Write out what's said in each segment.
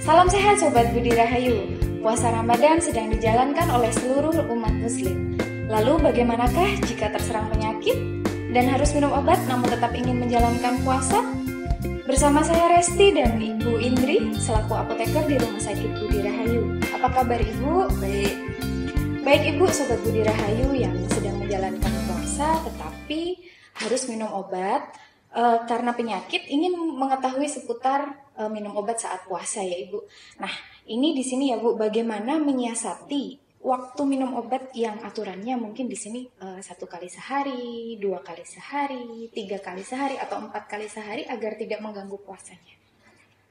Salam sehat Sobat Budi Rahayu. Puasa Ramadan sedang dijalankan oleh seluruh umat muslim. Lalu bagaimanakah jika terserang penyakit dan harus minum obat namun tetap ingin menjalankan puasa? Bersama saya Resti dan Ibu Indri selaku apoteker di Rumah Sakit Budi Rahayu. Apa kabar Ibu? Baik Ibu, Sobat Budi Rahayu yang sedang menjalankan puasa tetapi harus minum obat karena penyakit, ingin mengetahui seputar minum obat saat puasa ya Ibu. Nah, ini di sini ya Bu, bagaimana menyiasati waktu minum obat yang aturannya mungkin di sini 1 kali sehari, 2 kali sehari, 3 kali sehari atau 4 kali sehari agar tidak mengganggu puasanya.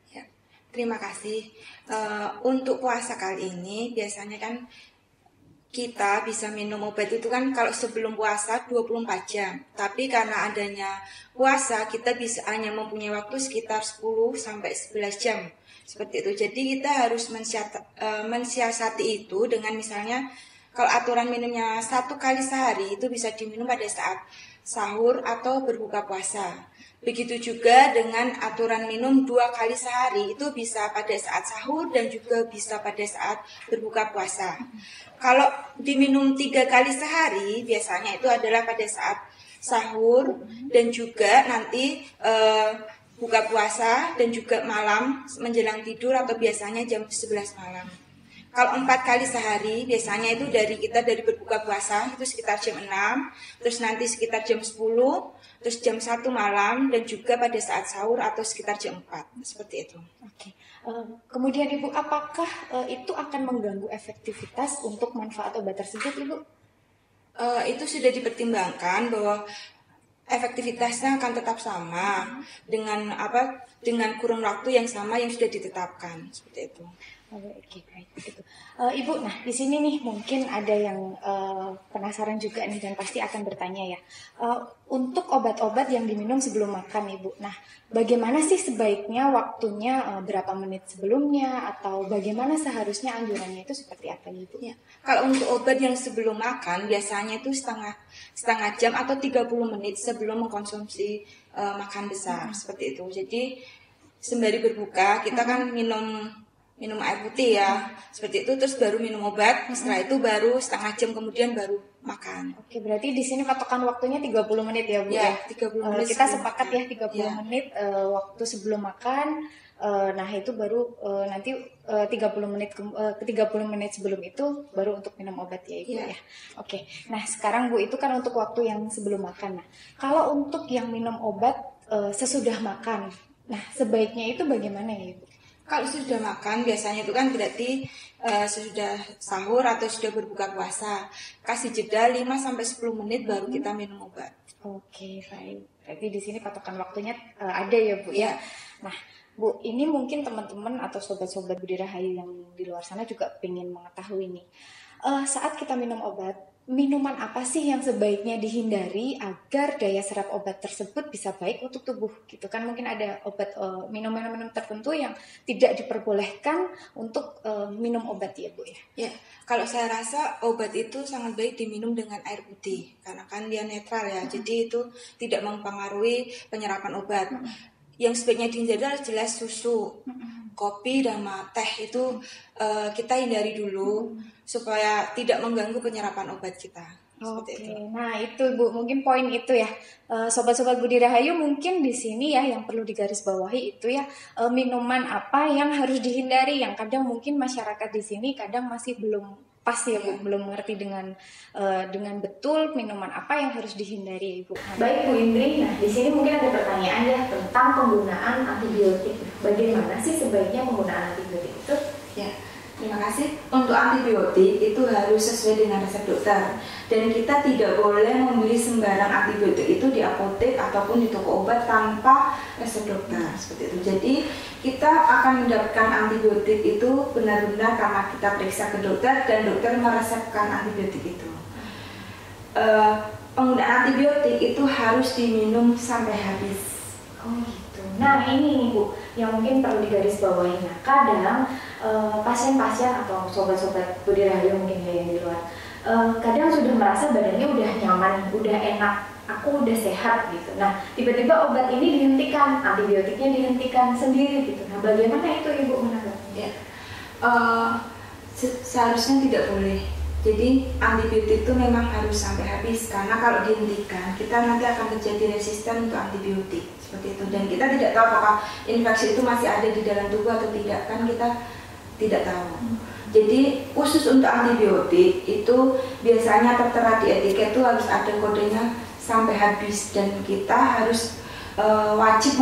Ya, terima kasih. Untuk puasa kali ini biasanya kan kita bisa minum obat itu kan kalau sebelum puasa 24 jam. Tapi karena adanya puasa kita bisa hanya mempunyai waktu sekitar 10 sampai 11 jam. Seperti itu. Jadi kita harus mensiasati itu dengan misalnya kalau aturan minumnya 1 kali sehari itu bisa diminum pada saat sahur atau berbuka puasa. Begitu juga dengan aturan minum 2 kali sehari itu bisa pada saat sahur dan juga bisa pada saat berbuka puasa. Kalau diminum 3 kali sehari biasanya itu adalah pada saat sahur dan juga nanti buka puasa dan juga malam menjelang tidur atau biasanya jam 11 malam. Kalau 4 kali sehari biasanya itu dari berbuka puasa itu sekitar jam 6, terus nanti sekitar jam 10, terus jam 1 malam dan juga pada saat sahur atau sekitar jam 4, seperti itu. Oke. Kemudian Ibu, apakah itu akan mengganggu efektivitas untuk manfaat obat tersebut Ibu? Itu sudah dipertimbangkan bahwa efektivitasnya akan tetap sama dengan kurun waktu yang sama yang sudah ditetapkan, seperti itu. Oke, baik begitu. Ibu, nah di sini nih mungkin ada yang penasaran juga nih dan pasti akan bertanya ya. Untuk obat-obat yang diminum sebelum makan Ibu, nah bagaimana sih sebaiknya waktunya, berapa menit sebelumnya atau bagaimana seharusnya anjurannya itu seperti apa Ibu? Ya, kalau untuk obat yang sebelum makan biasanya itu setengah jam atau 30 menit sebelum mengkonsumsi makan besar, seperti itu. Jadi sembari berbuka kita kan minum air putih ya, seperti itu, terus baru minum obat, setelah itu baru setengah jam kemudian baru makan. Oke, berarti di sini patokan waktunya 30 menit ya Bu ya? 30 menit. Kita sepakat ya 30 menit waktu sebelum makan. Nah itu baru nanti 30 menit sebelum itu baru untuk minum obat ya Ibu ya. Oke, nah sekarang Bu itu kan untuk waktu yang sebelum makan. Nah kalau untuk yang minum obat sesudah makan, nah sebaiknya itu bagaimana ya Ibu? Kalau sudah makan biasanya itu kan berarti sudah sahur atau sudah berbuka puasa. Kasih jeda 5-10 menit baru kita minum obat. Oke, baik. Berarti di sini patokan waktunya ada ya Bu ya. Nah Bu, ini mungkin teman-teman atau sobat-sobat Budi Rahayu yang di luar sana juga ingin mengetahui nih. Saat kita minum obat, minuman apa sih yang sebaiknya dihindari agar daya serap obat tersebut bisa baik untuk tubuh gitu kan? Mungkin ada obat minum-minum tertentu yang tidak diperbolehkan untuk minum obat ya Bu ya. Ya, kalau saya rasa obat itu sangat baik diminum dengan air putih karena kan dia netral ya. Jadi itu tidak mempengaruhi penyerapan obat. Yang sebaiknya dihindari adalah jelas susu, kopi dan teh itu kita hindari dulu supaya tidak mengganggu penyerapan obat kita. Oke, nah itu Bu, mungkin poin itu ya, sobat-sobat Budi Rahayu mungkin di sini ya yang perlu digarisbawahi itu ya minuman apa yang harus dihindari, yang kadang mungkin masyarakat di sini kadang masih belum pas ya Bu, belum mengerti dengan betul minuman apa yang harus dihindari Ibu. Baik Bu Indri, nah di sini mungkin ada pertanyaan ya tentang penggunaan antibiotik. Bagaimana sih sebaiknya penggunaan antibiotik itu? Ya, terima kasih. Untuk antibiotik itu harus sesuai dengan resep dokter dan kita tidak boleh membeli sembarang antibiotik itu di apotek ataupun di toko obat tanpa resep dokter, seperti itu. Jadi kita akan mendapatkan antibiotik itu benar-benar karena kita periksa ke dokter dan dokter meresepkan antibiotik itu. Penggunaan antibiotik itu harus diminum sampai habis. Oh gitu. Nah ini nih Bu, yang mungkin perlu digarisbawahi. Nah kadang pasien-pasien atau sobat-sobat Budi Rahayu mungkin ya yang di luar, kadang sudah merasa badannya udah nyaman, udah enak, aku udah sehat gitu. Nah tiba-tiba obat ini dihentikan, antibiotiknya dihentikan sendiri gitu. Nah bagaimana itu Ibu menanggapinya? Ya, seharusnya tidak boleh. Jadi antibiotik itu memang harus sampai habis, karena kalau dihentikan kita nanti akan terjadi resisten untuk antibiotik seperti itu. Dan kita tidak tahu apakah infeksi itu masih ada di dalam tubuh atau tidak, kan kita tidak tahu. Jadi khusus untuk antibiotik itu biasanya tertera di etiket itu harus ada kodenya sampai habis, dan kita harus wajib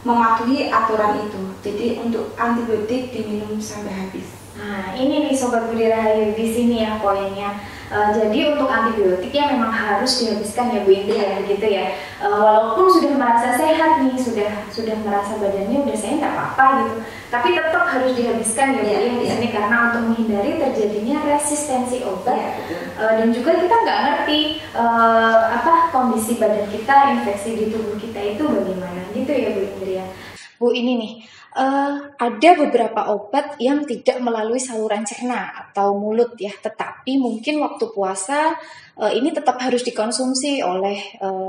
mematuhi aturan itu. Jadi untuk antibiotik diminum sampai habis. Nah, ini nih Sobat Budi Rahayu, di sini ya poinnya. Jadi untuk antibiotik ya memang harus dihabiskan ya Bu Indri ya, gitu ya. Walaupun sudah merasa sehat nih, sudah merasa badannya udah sehat nggak apa-apa gitu, tapi tetap harus dihabiskan ya Bu di sini, karena untuk menghindari terjadinya resistensi obat. Dan juga kita nggak ngerti kondisi badan kita, infeksi di tubuh kita itu bagaimana gitu ya Bu Indri ya. Bu, ini nih ada beberapa obat yang tidak melalui saluran cerna atau mulut ya, tetapi mungkin waktu puasa ini tetap harus dikonsumsi oleh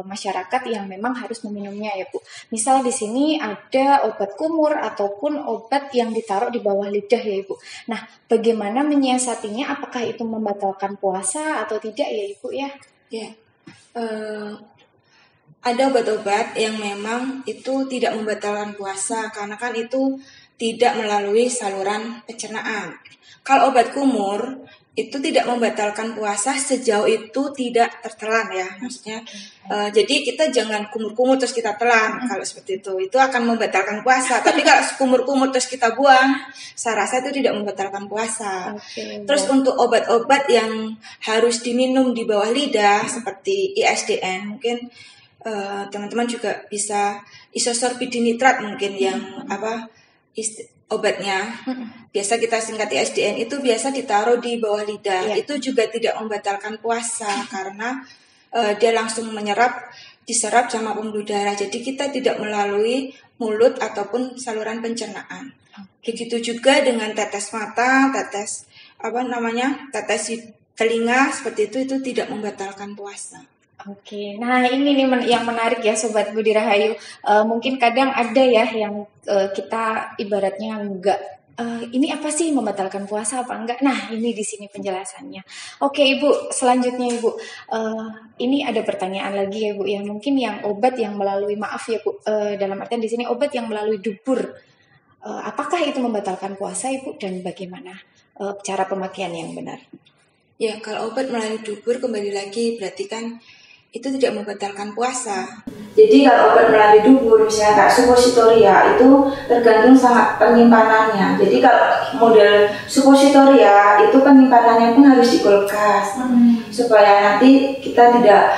masyarakat yang memang harus meminumnya ya Bu. Misal di sini ada obat kumur ataupun obat yang ditaruh di bawah lidah ya Ibu. Nah, bagaimana menyiasatinya? Apakah itu membatalkan puasa atau tidak ya Ibu ya? Ya. Ada obat-obat yang memang itu tidak membatalkan puasa karena kan itu tidak melalui saluran pencernaan. Kalau obat kumur itu tidak membatalkan puasa sejauh itu tidak tertelan ya, maksudnya. Jadi kita jangan kumur-kumur terus kita telan. Kalau seperti itu akan membatalkan puasa. Tapi kalau kumur-kumur terus kita buang, saya rasa itu tidak membatalkan puasa. Terus untuk obat-obat yang harus diminum di bawah lidah seperti ISDN, mungkin teman-teman juga bisa isosorbidinitrat mungkin yang obatnya biasa kita singkat ISDN itu biasa ditaruh di bawah lidah. Itu juga tidak membatalkan puasa karena dia langsung diserap sama pembuluh darah. Jadi kita tidak melalui mulut ataupun saluran pencernaan. Begitu juga dengan tetes mata, tetes di telinga, seperti itu tidak membatalkan puasa. Oke, nah ini nih yang menarik ya Sobat Budi Rahayu. Mungkin kadang ada ya yang kita ibaratnya enggak, ini apa sih membatalkan puasa apa enggak? Nah ini di sini penjelasannya. Oke Ibu, selanjutnya Ibu, ini ada pertanyaan lagi ya Bu ya. Mungkin yang obat yang melalui dalam artian di sini obat yang melalui dubur, apakah itu membatalkan puasa Ibu, dan bagaimana cara pemakaian yang benar? Ya, kalau obat melalui dubur kembali lagi berarti kan itu tidak membatalkan puasa. Jadi kalau obat melalui dubur, misalnya kayak suppositoria, itu tergantung sama penyimpanannya. Jadi kalau model suppositoria itu penyimpanannya pun harus di kulkas, supaya nanti kita tidak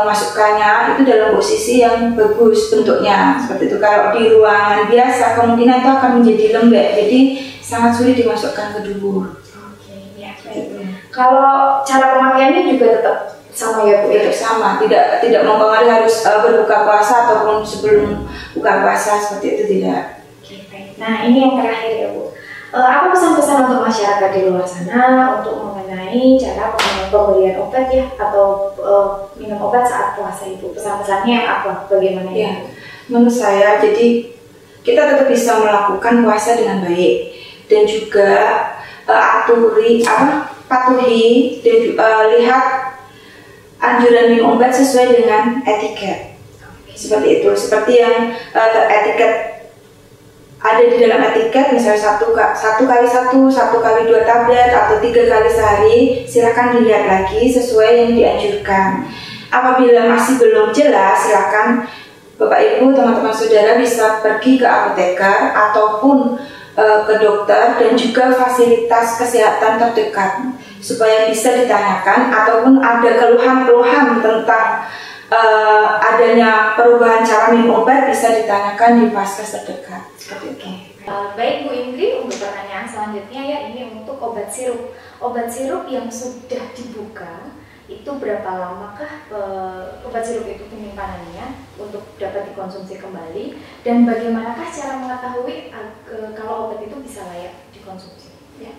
memasukkannya itu dalam posisi yang bagus bentuknya. Seperti itu. Kalau di ruangan biasa kemungkinan itu akan menjadi lembek, jadi sangat sulit dimasukkan ke dubur. Oke, ya baik. Kalau cara pemakaiannya juga tetap sama ya Bu? Itu sama, tidak mempengaruhi harus berbuka puasa ataupun sebelum buka puasa, seperti itu tidak. Oke, baik. Nah ini yang terakhir ya Bu, apa pesan-pesan untuk masyarakat di luar sana untuk mengenai cara pemberian obat ya, atau minum obat saat puasa itu? Pesan-pesannya apa? Bagaimana ya? Menurut saya, jadi kita tetap bisa melakukan puasa dengan baik dan juga patuhi dan lihat anjuran minum obat sesuai dengan etiket. Seperti itu, seperti yang etiket ada di dalam etiket, misalnya 1 kali 1, 1 kali 2 tablet atau 3 kali sehari, silakan dilihat lagi sesuai yang dianjurkan. Apabila masih belum jelas, silakan Bapak Ibu, teman-teman saudara bisa pergi ke apoteker ataupun ke dokter dan juga fasilitas kesehatan terdekat supaya bisa ditanyakan ataupun ada keluhan-keluhan tentang adanya perubahan cara minum obat bisa ditanyakan di vaskes terdekat. Seperti itu. Baik Bu Indri, untuk pertanyaan selanjutnya ya, ini untuk obat sirup. Obat sirup yang sudah dibuka itu berapa lamakah obat sirup itu penyimpanannya untuk dapat dikonsumsi kembali, dan bagaimanakah cara mengetahui kalau obat itu bisa layak dikonsumsi? Ya.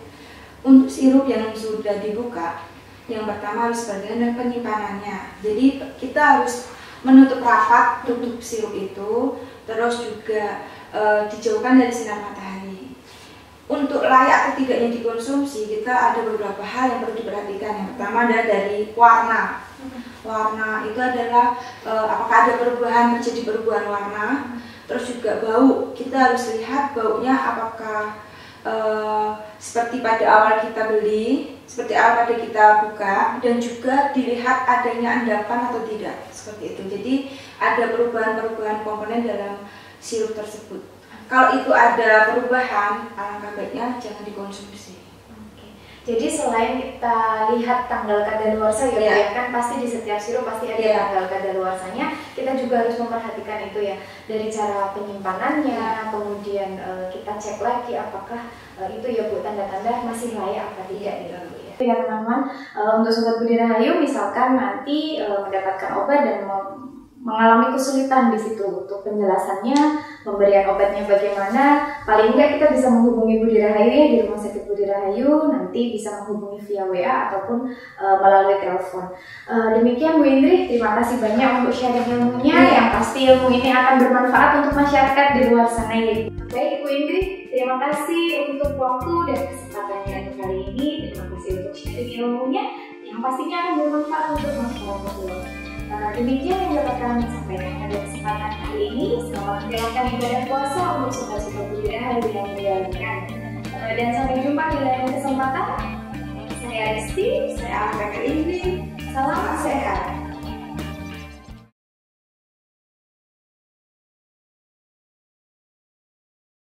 Untuk sirup yang sudah dibuka, yang pertama harus berkaitan dengan penyimpanannya. Jadi kita harus menutup rapat sirup itu, terus juga dijauhkan dari sinar matahari. untuk layak atau tidaknya dikonsumsi, kita ada beberapa hal yang perlu diperhatikan. Yang pertama adalah dari warna. Warna itu adalah apakah ada perubahan, terjadi perubahan warna. Terus juga bau, kita harus lihat baunya apakah seperti pada awal kita beli, seperti awal pada kita buka, dan juga dilihat adanya endapan atau tidak, seperti itu. Jadi ada perubahan-perubahan komponen dalam sirup tersebut. Kalau itu ada perubahan, alangkah baiknya jangan dikonsumsi. Oke. Jadi selain kita lihat tanggal kadaluarsa ya, kan pasti di setiap sirup pasti ada tanggal kadaluarsanya. Kita juga harus memperhatikan itu ya, dari cara penyimpanannya, kemudian kita cek lagi apakah itu ya Bu, tanda-tanda masih layak apa tidak gitu Bu ya. Ya teman-teman, untuk Sobat Budi Rahayu misalkan nanti mendapatkan obat dan mengalami kesulitan di situ untuk penjelasannya, pemberian obatnya bagaimana, paling enggak kita bisa menghubungi Budi Rahayu ya, di Rumah Sakit Budi Rahayu, nanti bisa menghubungi via WA ataupun melalui telepon. Demikian Bu Indri, terima kasih banyak untuk sharing ilmunya, yang pasti ilmu ini akan bermanfaat untuk masyarakat di luar sana ya. Baik Bu Indri, terima kasih untuk waktu dan kesempatannya kali ini, terima kasih untuk sharing ilmunya yang pastinya akan bermanfaat untuk masyarakat luar. Demikian yang dapat kami sampaikan pada kesempatan kali ini. Selamat menjalankan ibadah puasa untuk sobat-sobat Budi Rahayu yang menjalankan. Dan sampai jumpa di lain kesempatan. Saya Aristi, saya Alka Indri. Salam sehat.